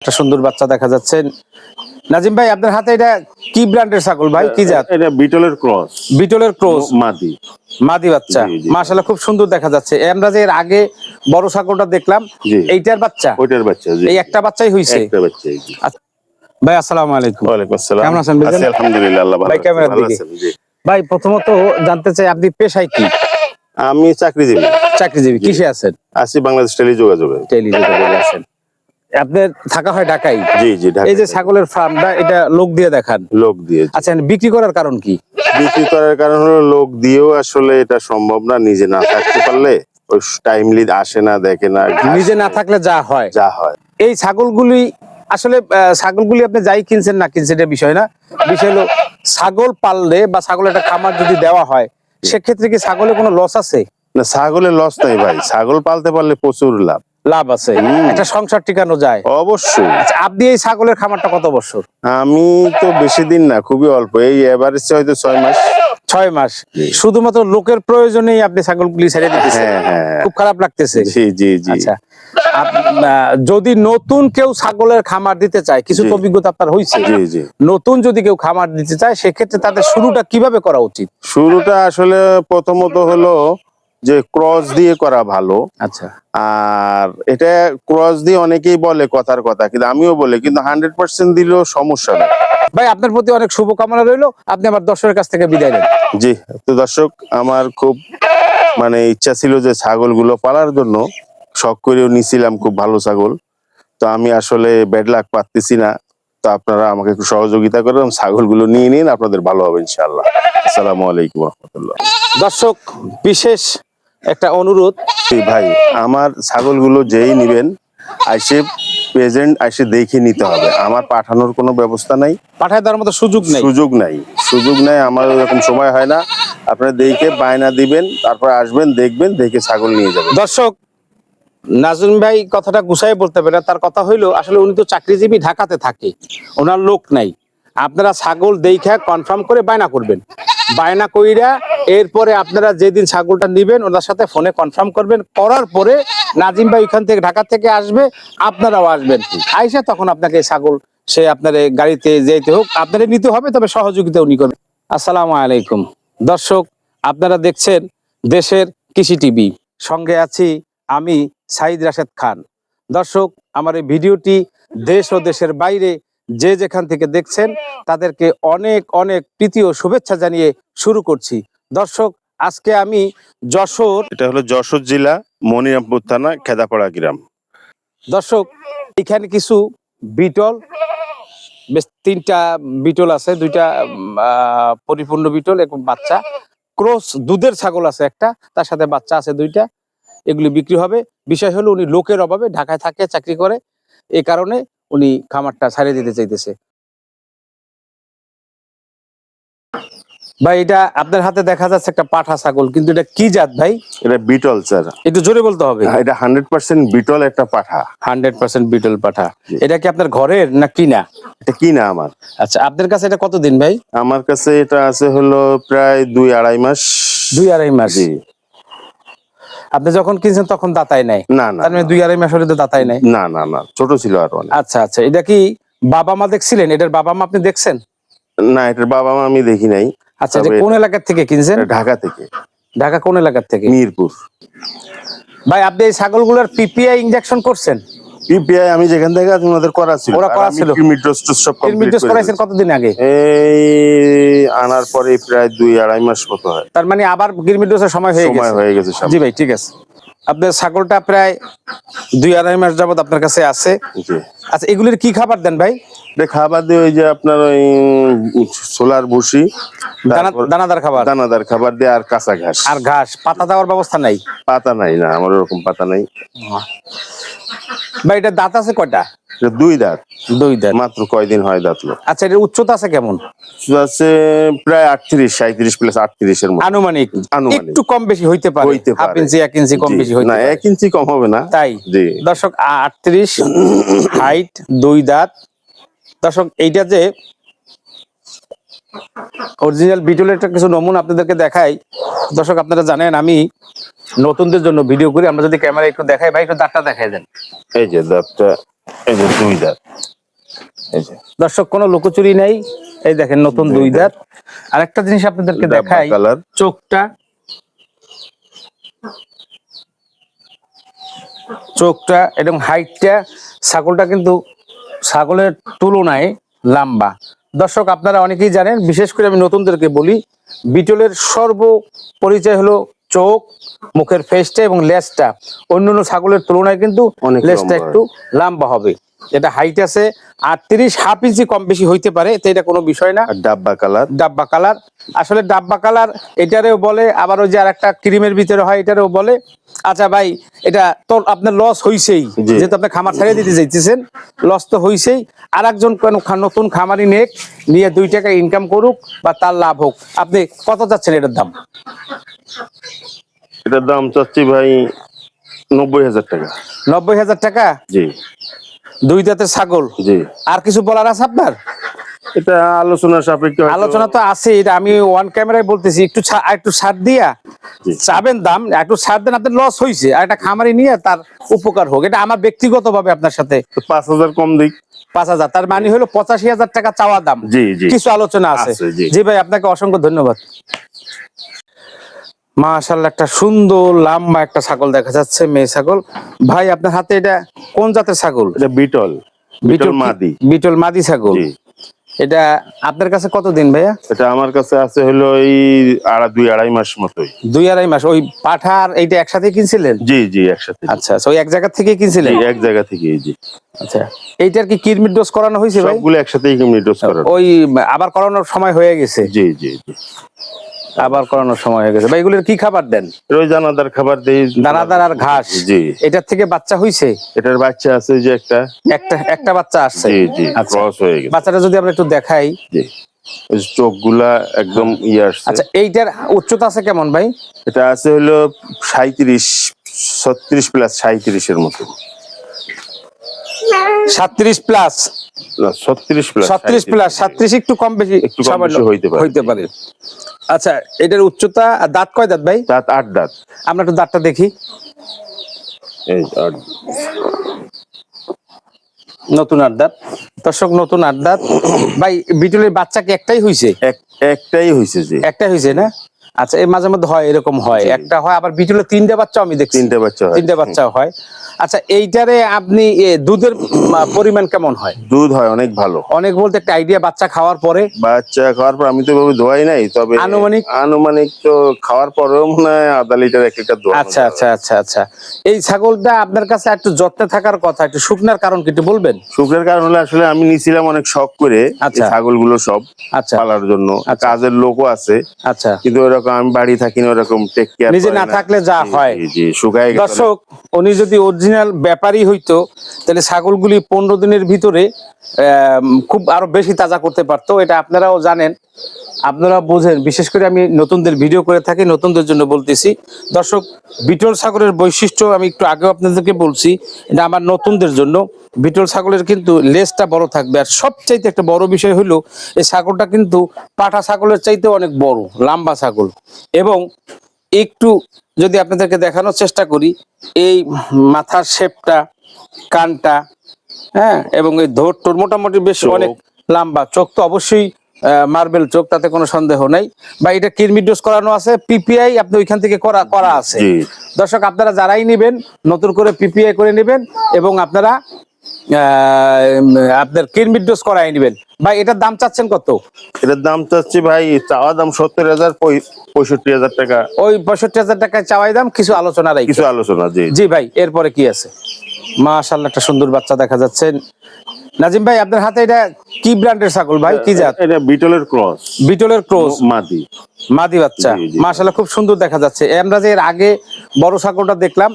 একটা সুন্দর বাচ্চা দেখা যাচ্ছে। নাজিম ভাই, আপনার হাতে এটা কি ব্র্যান্ডের ছাগল ভাই? কি জাত? এটা বিটলের ক্রস। বিটলের ক্রস মাদি। মাদি বাচ্চা। জি, জি। মাশাআল্লাহ, খুব সুন্দর দেখা যাচ্ছে। আমরা যে এর আগে বড় ছাগলটা দেখলাম, জি। এইটার বাচ্চা? ওইটার বাচ্চা, জি। এই একটা বাচ্চাই হইছে? একটা বাচ্চাই, জি। ভাই আসসালামু আলাইকুম। ওয়ালাইকুম আসসালাম। কেমন আছেন ভাই? আছি আলহামদুলিল্লাহ, আল্লাহ ভালো ভাই রাখছে। ক্যামেরার ভালো দিকে। আছেন? জি। ভাই প্রথমত জানতে চাই, আপনি পেশায় কি? আমি চাকরিজীবী। চাকরিজীবী। জি। কিসে আছেন? আছি বাংলাদেশ টেলিযোগাযোগে। টেলিযোগাযোগে আছেন। আপনার থাকা হয় ঢাকায়? জি, জি, ঢাকায় এই যে থাকি। ছাগলের ফার্মটা, এটা লোক দিয়ে দেখান? লোক দিয়ে। জি। আচ্ছা, বিক্রি করার কারণ কি? বিক্রি করার কারণ হলো লোক দিয়েও আসলে এটা সম্ভব না, নিজে না থাকতে পারলে ওই টাইমলি আসে না, দেখে না। নিজে না থাকলে যা হয়। যা হয়। এই ছাগলগুলি আসলে ছাগলগুলি আপনি যাই কিনছেন না কিনছেন এটা বিষয় না, বিষয় হলো ছাগল পাললে বা ছাগল একটা খামার যদি দেওয়া হয়, সেক্ষেত্রে কি ছাগলের কোনো লস আছে? না, ছাগলের লস নাই ভাই, ছাগল পালতে পারলে প্রচুর লাভ। লাভ আছে, একটা সংসার টিকানো যায়। অবশ্যই। আচ্ছা, আপনি এই ছাগলের খামারটা কত বছর? আমি তো বেশি দিন না, খুবই অল্প, এই এভারেজ হয়তো 6 মাস। 6 মাস। শুধুমাত্র লোকের প্রয়োজনেই আপনি ছাগলগুলি ছেড়ে দিতেছেন? হ্যাঁ, হ্যাঁ। খুব খারাপ লাগতেছে। জি, জি, জি। আচ্ছা, যদি নতুন কেউ ছাগলের খামার দিতে চায়, কিছু তো জি। অভিজ্ঞতা আপনার হয়েছে, জি, জি। নতুন যদি কেউ খামার দিতে চায়, সেক্ষেত্রে তাদের শুরুটা কিভাবে করা উচিত? শুরুটা আসলে প্রথমত হলো যে ক্রস দিয়ে করা ভালো। আচ্ছা। আর এটা ক্রস দিয়ে অনেকেই বলে কথার কথা, কিন্তু আমিও বলি, কিন্তু 100% দিলেও সমস্যা নেই। ভাই, আপনার প্রতি অনেক শুভকামনা রইলো। আপনি আমার দর্শকের কাছ থেকে বিদায় নেন। জি। তো দর্শক, আমার খুব ইচ্ছা ছিল যে ছাগলগুলো পালার জন্য, শখ করেও নিছিলাম খুব ভালো ছাগল। তো আমি আসলে ব্যাড লাক পাচ্ছি না। তো আপনারা আমাকে একটু সহযোগিতা করেন, ছাগলগুলো নিয়ে নিন, আপনাদের ভালো হবে ইনশাআল্লাহ। আসসালামু আলাইকুম ওয়া রাহমাতুল্লাহ। দর্শক, বিশেষ একটা অনুরোধ। ভাই, আমার ছাগলগুলো যেই নিবেন আইসে প্রেজেন্ট আইসে দেখে নিতে হবে। আমার পাঠানোর কোনো ব্যবস্থা নাই, পাঠায় দেওয়ার মতো সুযোগ নেই। সুযোগ নাই, আমার ওরকম সময় হয় না। আপনারা দেখে বায়না দিবেন, তারপর আসবেন, দেখবেন, দেখে ছাগল নিয়ে যাবেন। দর্শক, নাজরুল ভাই কথাটা গুছাই বলতে পারে না। তার কথা হইলো, আসলে উনি তো চাকরিজীবী, ঢাকাতে থাকে, ওনার লোক নাই। আপনারা ছাগল দেখা কনফার্ম করে বায়না করবেন। বায়না কইরা এরপরে আপনারা যেদিন ছাগলটা নিবেন, ওনার সাথে ফোনে কনফার্ম করবেন। করার পরে নাজিম ভাই ওইখান থেকে, ঢাকা থেকে আসবে, আপনারাও আসবেন। আইসা তখন আপনাকে ছাগল, সে আপনার গাড়িতে যেতে হোক, আপনারা নিতে হবে, তবে সহযোগিতা উনি করবেন। আসসালামু আলাইকুম। দর্শক, আপনারা দেখছেন দেশের কৃষি টিভি, সঙ্গে আছি আমি সাইদ রাশেদ খান। দর্শক, আমার এই ভিডিওটি দেশ ও দেশের বাইরে যে যেখান থেকে দেখছেন, তাদেরকে অনেক অনেক প্রীতি ও শুভেচ্ছা জানিয়ে শুরু করছি। দর্শক, আজকে আমি যশোর, এটা হলো যশোর জেলা, মনিরামপুর থানা, খেদাপাড়া গ্রাম। দর্শক, এখানে কিছু বিটল, বেশ 3টা বিটল আছে, 2টা পরিপূর্ণ বিটল, এবং বাচ্চা ক্রস দুধের ছাগল আছে একটা, তার সাথে বাচ্চা আছে 2টা। এগুলি বিক্রি হবে। বিষয় হলো, উনি লোকের অভাবে ঢাকায় থাকে, চাকরি করে, এই কারণে উনি খামারটা ছাড়িয়ে দিতে চাইতেছে। ভাই, এটা আপনার হাতে দেখা যাচ্ছে একটা পাঠা ছাগল, কিন্তু এটা কি জাত ভাই? এটা বিটল স্যার। একটু জোরে বলতে হবে। এটা 100% বিটল একটা পাঠা। 100% বিটল পাঠা। এটা কি আপনার ঘরের না কিনা? এটা কিনা আমার। আচ্ছা, আপনার কাছে এটা কতদিন ভাই? আমার কাছে এটা আছে হলো প্রায় 2-2.5 মাস। 2-2.5 মাস। জি। আপনি যখন কিনছেন তখন দাতায় নাই? না, না, তার মানে 2-2.5 মাস হলে তো দাতায় নাই। না, না, না, ছোট ছিল আরো অনেক। আচ্ছা আচ্ছা, এটা কি বাবা মা দেখছিলেন? এটার বাবা মা আপনি দেখছেন? না, এটার বাবা মা আমি দেখি নাই। আচ্ছা, এটা কোন এলাকা থেকে কিনছেন? ঢাকা থেকে। ঢাকা কোন এলাকা থেকে? মিরপুর। ভাই, আপনি এই ছাগলগুলোর পিপিআই ইনজেকশন করছেন? পিপিআই আমি যেখান থেকে আছি ওনাদের করা ছিল। ওরা করা ছিল? কৃমি ডোজ সব কমপ্লিট ডোজ করাইছেন কতদিন আগে? এই আনার পরে প্রায় 2-2.5 মাস মতো হয়। তার মানে আবার কৃমি ডোজের সময় হয়ে গেছে। জি ভাই, ঠিক আছে। আপনার ছাগলটা প্রায় 2-2.5 মাস যাবত আপনার কাছে আছে। জি। আচ্ছা, এগুলির কি খাবার দেন ভাই? খাবার দিয়ে ওই যে আপনার ওই সোলার ভুসি, দানাদার খাবার দিয়ে, আর কাঁচা ঘাস। আর ঘাস পাতা দেওয়ার ব্যবস্থা নাই? পাতা নাই, না, আমার ওরকম পাতা নাই। ভাই, এটা দাঁত আছে কয়টা? 2 দাঁত। 2 দাঁত। মাত্র কয়দিন হয় দাঁতলো। আচ্ছা, এর উচ্চতা আছে কেমন? আছে প্রায় 38-37 প্লাস 38 এর মতো। আনুমানিক একটু কম বেশি হইতে পারে। হাফ ইঞ্চি 1 ইঞ্চি কম বেশি হইতে পারে। 1 ইঞ্চি কম হবে না। তাই? জি। দর্শক, 38 হাইট, 2 দাঁত। দর্শক, এইটা যে অরিজিনাল বিটলের একটা কিছু নমুনা আপনাদেরকে দেখাই। দর্শক, আপনারা জানেন আমি নতুনদের জন্য ভিডিও করি। আমরা যদি ক্যামেরা একটু দেখাই, ভাই একটু দাঁতটা দেখাই দেন। এই যে দাঁতটা এই যে 2 দাঁত, এই যে দর্শক কোনো লুকোচুরি নেই, এই দেখেন নতুন 2 দাঁত। আরেকটা জিনিস আপনাদেরকে ডাব্বা দেখাই, কালার। চোখটা এবং হাইটটা, ছাগলটা কিন্তু ছাগলের তুলনায় লম্বা। দর্শক আপনারা অনেকেই জানেন, বিশেষ করে আমি নতুনদেরকে বলি, বিটলের পরিচয় হলো চোখ, মুখের ফেসটা এবং লেজটা। অন্যান্য ছাগলের তুলনায় কিন্তু অনেক লেজটা লম্বা একটু লম্বা হবে। এটা হাইট আছে 38, হাফ ইঞ্চি কম বেশি হইতে পারে, তো এটা কোনো বিষয় না। আর ডাব্বা কালার। ডাব্বা কালার, আসলে ডাব্বা কালার এটারেও বলে, আবার ওই যে আরেকটা ক্রিমের ভিতরে হয় এটারেও বলে। আচ্ছা ভাই, এটা তো আপনার লস হইছেই, জি। যেহেতু আপনি খামার ছেড়ে দিতে চাইতেছেন, লস তো হইছেই। আর একজন নতুন খামারি নিয়ে 2 টাকা ইনকাম করুক বা তার লাভ হোক। আপনি কত চাচ্ছেন এটার দাম? এটার দাম চাচ্ছি ভাই 90,000 টাকা। 90,000 টাকা? জি 2 দাঁতের ছাগল। জি। আর কিছু বলার আছে আপনার? এটা আলোচনার সাপেক্ষে হয়তো- আলোচনা তো আছে, এটা আমি ওয়ান ক্যামেরায় বলতেছি, একটু ছাড় দিয়া জি। চাবেন দাম, একটু ছাড় দেন, আপনার লস হয়েছে, আর একটা খামারি নিয়ে তার উপকার হোক। এটা আমার ব্যক্তিগত ভাবে আপনার সাথে 5,000 কম দিক। 5,000, তার মানে হলো 85,000 টাকা চাওয়া দাম। জি জি। কিছু আলোচনা আছে। আছে, জি। জি ভাই, আপনাকে অসংখ্য ধন্যবাদ। মাশাআল্লাহ, একটা সুন্দর লম্বা একটা ছাগল দেখা যাচ্ছে, মেয়ে ছাগল। ভাই আপনার হাতে এটা কোন জাতের ছাগল? এটা বিটল, বিটল মাদি। বিটল মাদি ছাগল। জি। এটা আপনার কাছে কতদিন ভাইয়া? এটা আমার কাছে আছে হলো এই 2-2.5 মাস মতোই। 2-2.5 মাস। ওই পাঠার এইটা একসাথে কিনছিলেন? জি জি, একসাথে। আচ্ছা, ওই এক জায়গা থেকে কিনছিলেন? জি, এক জায়গা থেকে। জি। আচ্ছা, এইটার কি কিডনির ডোজ করানো হয়েছে ভাই? সবগুলো একসাথেই ডোজ করানো। ওই আবার করানোর সময় হয়ে গেছে? জি জি জি। আবার করানোর সময় হয়ে গেছে ভাই। এগুলোর কি খাবার দেন? ওই দানাদার খাবার দেই। দানাদার আর ঘাস? জি। এটার থেকে বাচ্চা হইছে? এটার বাচ্চা আছে যে একটা বাচ্চা আসছে? জি জি, আচ্ছা, ক্রস হয়ে গেছে। বাচ্চাটা যদি আমরা একটু দেখাই। জি। ওই চোখগুলা একদম আসছে। আচ্ছা, এইটার উচ্চতা আছে কেমন ভাই? এটা আছে হলো 36 প্লাস 37 এর মতো। 37 প্লাস? না, 36 প্লাস। 36 প্লাস, 37 একটু কম বেশি একটু কম বেশি হইতে পারে। আচ্ছা, এটার উচ্চতা, আর দাঁত কয় দাঁত ভাই? দাঁত 8 দাঁত। আমরা একটু দাঁতটা দেখি। এই 8। নতুন 8 দাঁত। দর্শক, নতুন 8 দাঁত। ভাই, বিটলের বাচ্চা কি একটাই হইছে? একটাই হইছে। জি, একটাই হইছে না? আচ্ছা, এই মাঝে মধ্যে হয়, এরকম হয়, জি। একটা হয়, আবার বিটলের 3টে বাচ্চা আমি দেখছি। 3টে বাচ্চা হয়। 3টে বাচ্চা হয়। আচ্ছা, এইটারে আপনি দুধের পরিমাণ কেমন হয়? দুধ হয় অনেক ভালো। অনেক বলতে একটা আইডিয়া, বাচ্চা খাওয়ার পরে? বাচ্চা খাওয়ার পর আমি তো ভাবে দোয়াই নাই, তবে আনুমানিক তো খাওয়ার পরেও মনে হয় আধা লিটার এক লিটার দোয়া। আচ্ছা আচ্ছা আচ্ছা আচ্ছা। এই ছাগলটা আপনার কাছে একটু যত্নে থাকার কথা, একটু শুকনার কারণ কি একটু বলবেন? শুকরের কারণ হলো আসলে আমি নিছিলাম অনেক শখ করে এই ছাগলগুলো সব পালার জন্য। কাজের লোকও আছে। আচ্ছা, কিন্তু ওরকম আমি বাড়ি থাকি না, ওরকম টেক কেয়ার নিজে না থাকলে যা হয়। জি, শুকায় গেছে। দর্শক, উনি যদি অরিজিনাল ব্যাপারী হইতো, তাহলে ছাগলগুলি 15 দিনের ভিতরে খুব আরো বেশি তাজা করতে পারতো। এটা আপনারাও জানেন, আপনারা বোঝেন। বিশেষ করে আমি নতুনদের ভিডিও করে থাকি, নতুনদের জন্য বলতেছি। দর্শক, বিটল ছাগলের বৈশিষ্ট্য আমি একটু আগেও আপনাদেরকে বলছি, এটা আমার নতুনদের জন্য। বিটল ছাগলের কিন্তু লেজটা বড় থাকবে, আর সবচাইতে একটা বড় বিষয় হলো এই ছাগলটা কিন্তু পাঠা ছাগলের চাইতে অনেক বড়, লম্বা ছাগল। এবং একটু যদি আপনাদেরকে দেখানোর চেষ্টা করি, এই মাথার শেপটা, কানটা, হ্যাঁ, এবং এই ধোরটোর মোটামুটি বেশ অনেক লম্বা। চোখ তো অবশ্যই মার্বেল চোখ, তাতে কোনো সন্দেহ নাই। বা এটা কিডনি ডোজ করানো আছে, পিপিআই আপনি ওইখান থেকে করা আছে। দর্শক, আপনারা যারাই নেবেন, নতুন করে পিপিআই করে নেবেন, এবং আপনারা আপনার কিডনি ডোজ করাই নেবেন। ভাই, এটার দাম চাচ্ছেন কত? এটার দাম চাচ্ছি ভাই, চাওয়া দাম 70,000, 65,000 টাকা। ওই 65,000 টাকায় চাওয়াই দাম, কিছু আলোচনা রাখি। কিছু আলোচনা। জি জি ভাই, এরপরে কি আছে? মাশাআল্লাহ, একটা সুন্দর বাচ্চা দেখা যাচ্ছে। নাজিম ভাই, আপনার হাতে এটা কি ব্র্যান্ডের ছাগল ভাই? কি জাত? এটা বিটলের ক্রস। বিটলের ক্রস মাদি। মাদি বাচ্চা। জি, জি। মাশাআল্লাহ, খুব সুন্দর দেখা যাচ্ছে। আমরা যে এর আগে বড় ছাগলটা দেখলাম,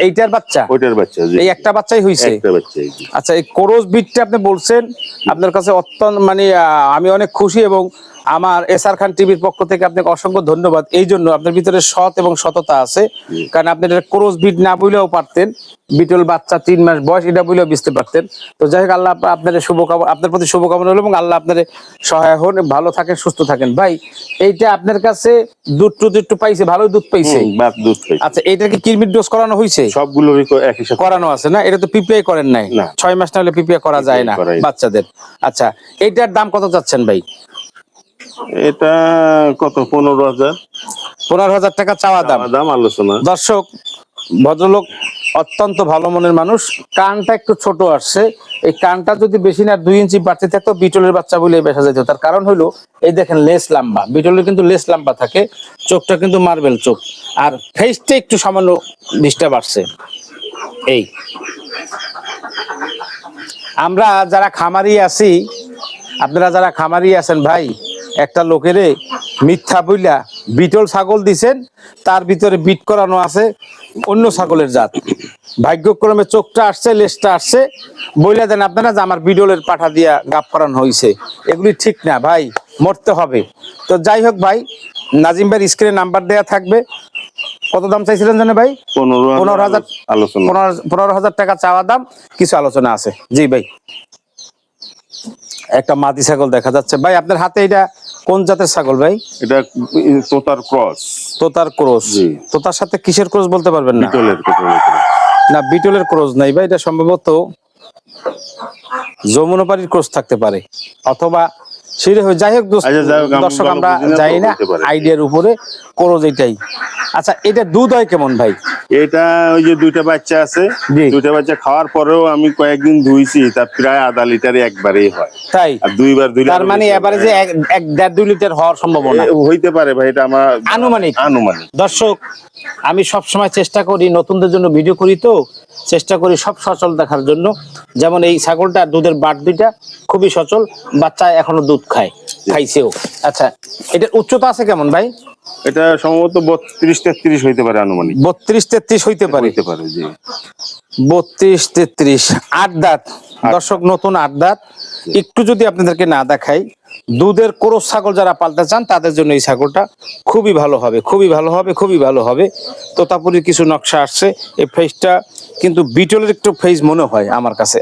এইটার বাচ্চা? ওইটার বাচ্চা। জি, এই একটা বাচ্চাই হইছে? একটা বাচ্চাই। জি। আচ্ছা, এই ক্রস বিটটা আপনি বলছেন, আপনার কাছে অত্যন্ত মানে আমি অনেক খুশি, এবং আমার এসআর খান টিভির পক্ষ থেকে আপনাকে অসংখ্য ধন্যবাদ। এই জন্য আপনার ভিতরে সৎ এবং সততা আছে, কারণ আপনি এটা ক্রস বিট না বলেও পারতেন, বিটল বাচ্চা 3 মাস বয়স এটা বলেও বুঝতে পারতেন। তো যাই হোক, আল্লাহ আপনাদের শুভকামনা, আপনার প্রতি শুভকামনা হলো, এবং আল্লাহ আপনাদের সহায় হন, ভালো থাকেন, সুস্থ থাকেন। ভাই, এইটা আপনার আপনার কাছে দুধ টুধ একটু পাইছে, ভালোই দুধ পাইছে। বাট দুধ খাই। আচ্ছা, এটা কি কিডনির ডোজ করানো হয়েছে? সবগুলোরই একই সাথে করানো আছে না? এটা তো পিপিআই করেন নাই? না। 6 মাস না হলে পিপিআই করা যায় না করাই। বাচ্চাদের। আচ্ছা, এইটার দাম কত চাচ্ছেন ভাই? এটা কত? 15,000। 15,000 টাকা চাওয়া দাম। দাম আলোচনা। দর্শক, ভদ্রলোক অত্যন্ত ভালো মনের মানুষ। কানটা একটু ছোট আসছে, এই কানটা যদি বেশি না 2 ইঞ্চি বাড়তে থাকতো বিটলের বাচ্চা বলে বেচা যেত। তার কারণ হলো এই দেখেন লেস লম্বা, বিটলের কিন্তু লেস লম্বা থাকে, চোখটা কিন্তু মার্বেল চোখ, আর ফেসটা একটু সামান্য ডিস্টার্ব আসছে। এই আমরা যারা খামারি আছি, আপনারা যারা খামারি আছেন ভাই, একটা লোকেরে মিথ্যা বইলা বিটল ছাগল দিছেন, তার ভিতরে বিট করানো আছে অন্য ছাগলের জাত। ভাগ্যক্রমে চোখটা আসছে, লেজটা আসছে, বইলা দেন আপনারা যে আমার বিটলের পাঠা দিয়া গাপ করানো হয়েছে। এগুলি ঠিক না ভাই, মরতে হবে। তো যাই হোক ভাই, নাজিম ভাইয়ের স্ক্রিনে নাম্বার দেয়া থাকবে। কত দাম চাইছিলেন জানেন ভাই? 15,000 আলোচনা। 15,000 টাকা চাওয়া দাম, কিছু আলোচনা আছে। জি ভাই, একটা মাদি ছাগল দেখা যাচ্ছে ভাই আপনার হাতে। এটা কোন জাতের ছাগল ভাই? এটা তোতার ক্রস। তোতার ক্রস? জি। তোতার সাথে কিসের ক্রস বলতে পারবেন না? বিটলের। না, বিটলের ক্রস নাই ভাই, এটা সম্ভবত যমুনাপাড়ির ক্রস থাকতে পারে, অথবা সিরে হয়ে। যাই হোক আচ্ছা, যাই হোক, আমি দর্শক, ভালো আমরা বুঝি না তো, যাই না হইতে পারে। আইডিয়ার উপরে, ক্রস এটাই। আচ্ছা, এটা দুধ হয় কেমন ভাই? এটা ওই যে 2টা বাচ্চা আছে, জি। 2টা বাচ্চা খাওয়ার পরেও আমি কয়েকদিন ধুইছি, তার প্রায় আধা লিটারে একবারেই হয়। তাই? আর 2বার ধুইলে তার মানে এভারেজে 1.5-2 লিটার হওয়ার সম্ভাবনা হইতে পারে ভাই, এটা আমার আনুমানিক। আনুমানিক। দর্শক, আমি সব সময় চেষ্টা করি, নতুনদের জন্য ভিডিও করি তো চেষ্টা করি সব সচল দেখার জন্য। যেমন এই ছাগলটা দুধের বাট দুইটা খুবই সচল, বাচ্চা এখনো দুধ খাইছেও। আচ্ছা, এটার উচ্চতা আছে কেমন ভাই? এটা সম্ভবত 32-33 হইতে পারে আনুমানিক। 32-33 হইতে পারে। হইতে পারে, জি। 32-33, 8 দাঁত। দর্শক, নতুন 8 দাঁত। একটু যদি আপনাদেরকে না দেখাই, দুধের ক্রস ছাগল যারা পালতে চান তাদের জন্য এই ছাগলটা খুবই ভালো হবে, খুবই ভালো হবে, খুবই ভালো হবে। তোতাপুরির কিছু নকশা আসছে, এই ফেসটা কিন্তু বিটলের একটু ফেস মনে হয়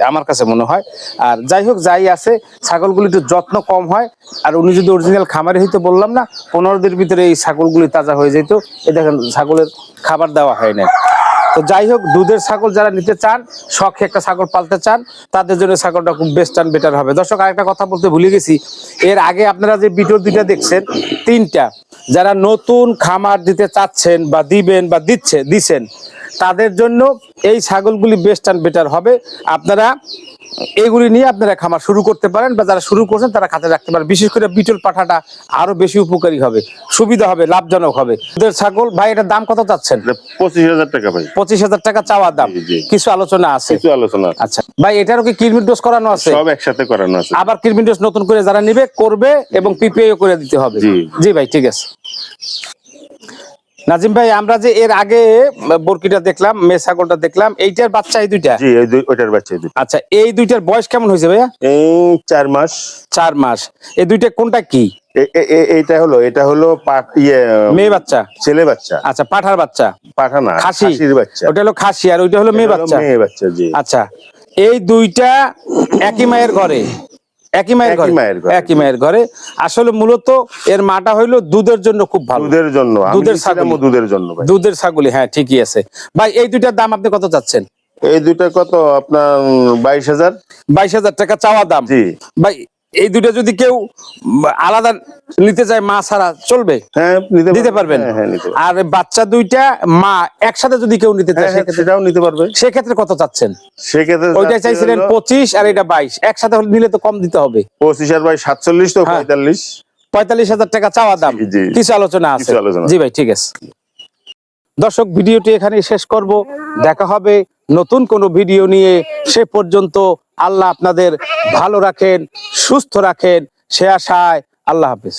আমার কাছে মনে হয়। আর যাই হোক, যাই আছে, ছাগলগুলি একটু যত্ন কম হয়। আর উনি যদি অরিজিনাল খামারি হইতে, বললাম না 15 দিনের ভিতরে এই ছাগলগুলি তাজা হয়ে যেত। এই দেখেন, ছাগলের খাবার দেওয়া হয় না। তো যাই হোক, দুধের ছাগল যারা নিতে চান, শখে একটা ছাগল পালতে চান, তাদের জন্য ছাগলটা খুব বেস্ট অ্যান্ড বেটার হবে। দর্শক, আরেকটা কথা বলতে ভুলে গেছি, এর আগে আপনারা যে বিটল 2টা দেখছেন, 3টা, যারা নতুন খামার দিতে চাচ্ছেন বা দিবেন বা দিচ্ছেন, তাদের জন্য এই ছাগলগুলি বেস্ট অ্যান্ড বেটার হবে। আপনারা এগুলি নিয়ে আপনারা খামার শুরু করতে পারেন, বা যারা শুরু করছেন তারা খাতে রাখতে পারেন। বিশেষ করে বিটল পাঠাটা আরো বেশি উপকারী হবে, সুবিধা হবে, লাভজনক হবে। দুধের ছাগল ভাই, এটার দাম কত চাচ্ছেন? 25,000 টাকা ভাই। 25,000 টাকা চাওয়া দাম, জি, জি। কিছু আলোচনা আছে। কিছু আলোচনা। আচ্ছা ভাই, এটারও কি কিডনি ডোজ করানো আছে? সব একসাথে করানো আছে। আবার কিডনি ডোজ নতুন করে যারা নিবে করবে, এবং পিপিআই করে দিতে হবে। জি। জি ভাই, ঠিক আছে। নাজিম ভাই, আমরা যে এর আগে বরকিটা দেখলাম, মেয়ে ছাগলটা দেখলাম, এইটার বাচ্চা এই দুইটা? জি, ওইটার বাচ্চা। আচ্ছা, এই দুইটার বয়স কেমন হয়েছে ভাইয়া? এই 4 মাস। 4 মাস। এই দুইটা কোনটা কি? এটা হলো মেয়ে বাচ্চা? ছেলে বাচ্চা। আচ্ছা, পাঠার বাচ্চা? পাঠা না, খাসি? খাসির বাচ্চা। ওটা হলো খাসি, আর ওইটা হলো মেয়ে বাচ্চা? মেয়ে বাচ্চা, জি। আচ্ছা, এই দুইটা একই মায়ের ঘরে? একই মায়ের ঘরে। আসলে মূলত এর মাটা হইলো দুধের জন্য খুব ভালো। দুধের জন্য, দুধের ছাগল, ভাই। দুধের ছাগলি, হ্যাঁ ঠিকই আছে ভাই। এই দুইটার দাম আপনি কত চাচ্ছেন? এই দুইটা কত আপনার? 22,000। 22,000 টাকা চাওয়া দাম। জি ভাই, এই দুইটা যদি কেউ আলাদা নিতে চায়, মা ছাড়া চলবে? হ্যাঁ, নিতে পারবেন। হ্যাঁ, নিতে পারবেন। আর বাচ্চা দুইটা মা একসাথে যদি কেউ নিতে চায়, সেটাও নিতে পারবে। সেক্ষেত্রে কত চাচ্ছেন? সেক্ষেত্রে ওইটা চাইছিলেন 25, আর এটা 22, একসাথে নিলে তো কম দিতে হবে। 25 আর 47, তো 45। 45,000 টাকা চাওয়া দাম, জি। কিছু আলোচনা আছে। কিছু আলোচনা। জি ভাই, ঠিক আছে। দর্শক, ভিডিওটি এখানে শেষ করব। দেখা হবে নতুন কোনো ভিডিও নিয়ে। সে পর্যন্ত আল্লাহ আপনাদের ভালো রাখেন, সুস্থ রাখেন, সে আশায় আল্লাহ হাফেজ।